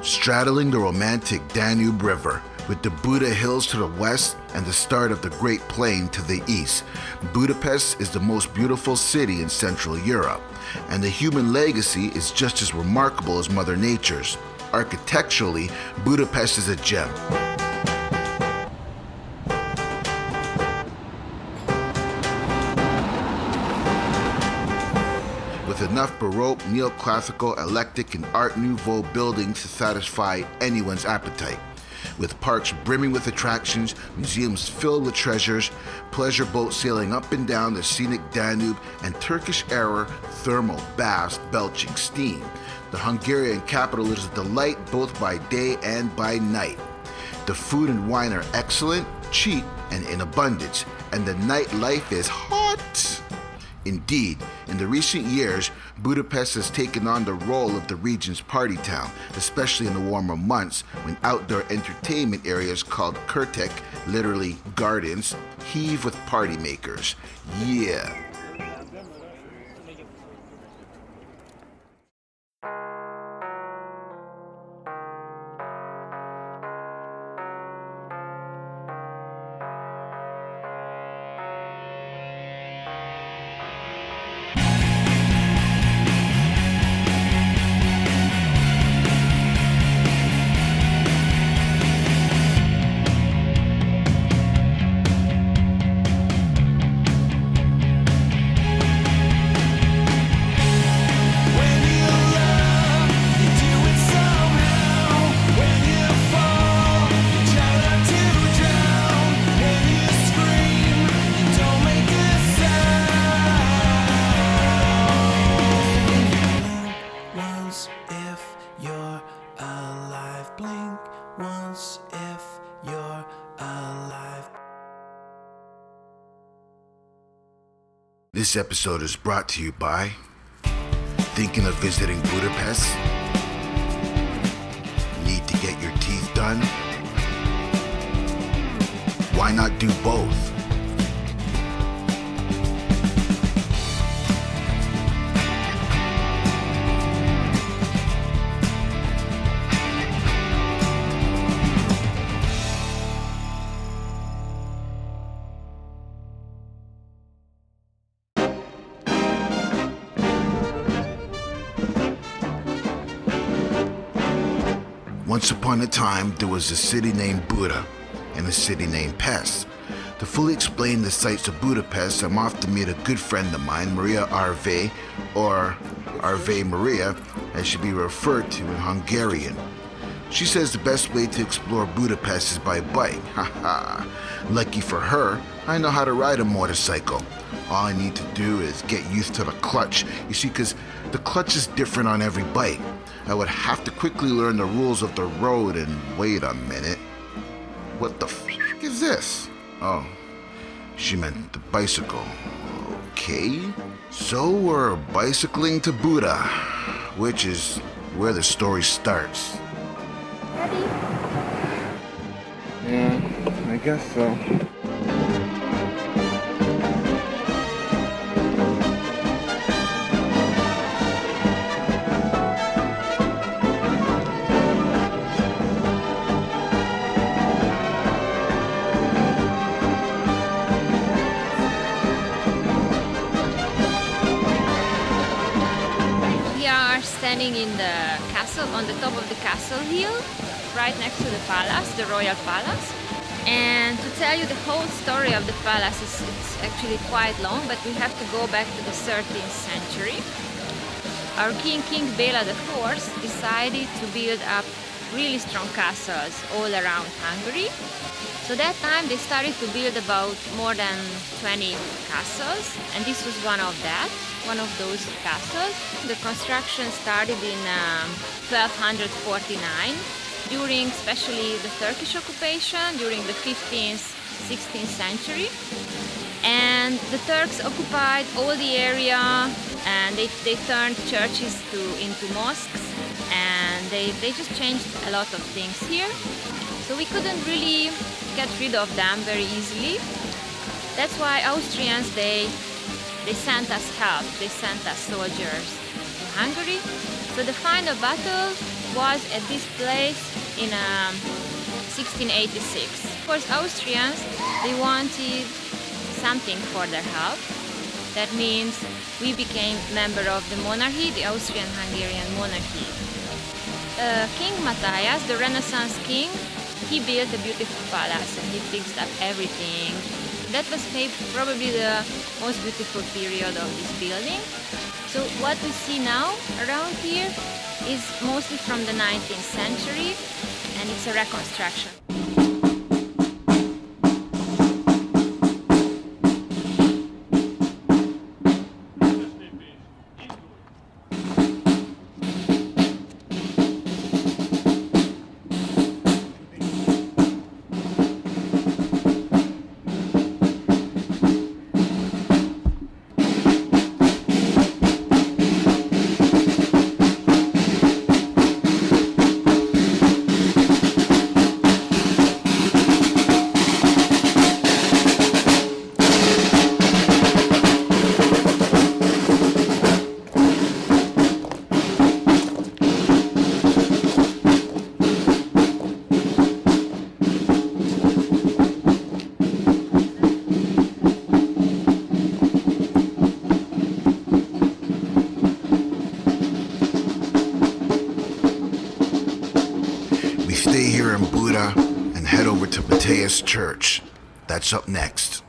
straddling the romantic Danube River, with the Buda Hills to the west and the start of the Great Plain to the east. Budapest is the most beautiful city in Central Europe, and the human legacy is just as remarkable as Mother Nature's. Architecturally, Budapest is a gem. With enough Baroque, neoclassical, eclectic, and Art Nouveau buildings to satisfy anyone's appetite. With parks brimming with attractions, museums filled with treasures, pleasure boats sailing up and down the scenic Danube, and Turkish-era thermal baths belching steam. The Hungarian capital is a delight both by day and by night. The food and wine are excellent, cheap, and in abundance, and the nightlife is hot. Indeed, in the recent years, Budapest has taken on the role of the region's party town, especially in the warmer months when outdoor entertainment areas called kertek, literally gardens, heave with party makers. Yeah. This episode is brought to you by thinking of visiting Budapest? Need to get your teeth done? Why not do both? Once upon a time, there was a city named Buda and a city named Pest. To fully explain the sights of Budapest, I'm off to meet a good friend of mine, Maria Arvay, or Arvay Maria, as she be referred to in Hungarian. She says the best way to explore Budapest is by bike. Haha. Lucky for her, I know how to ride a motorcycle. All I need to do is get used to the clutch. You see, because the clutch is different on every bike. I would have to quickly learn the rules of the road and wait a minute. What the f*** is this? Oh, she meant the bicycle. Okay. So we're bicycling to Buda, which is where the story starts. Ready? Yeah, I guess so. Standing in the castle, on the top of the castle hill, right next to the palace, the royal palace. And to tell you the whole story of the palace it's actually quite long, but we have to go back to the 13th century. Our king Bela IV decided to build up really strong castles all around Hungary. So that time they started to build about more than 20 castles, and this was one of those castles. The construction started in 1249 during especially the Turkish occupation during the 15th, 16th century. And the Turks occupied all the area, and they turned churches into mosques, and they just changed a lot of things here. So we couldn't really get rid of them very easily. That's why Austrians, they sent us help, they sent us soldiers to Hungary. So the final battle was at this place in 1686. Of course, Austrians, they wanted something for their help. That means we became member of the monarchy, the Austrian-Hungarian monarchy. King Matthias, the Renaissance king, he built a beautiful palace and he fixed up everything. That was probably the most beautiful period of this building. So what we see now around here is mostly from the 19th century, and it's a reconstruction. Stay here in Buda and head over to Matthias Church. That's up next.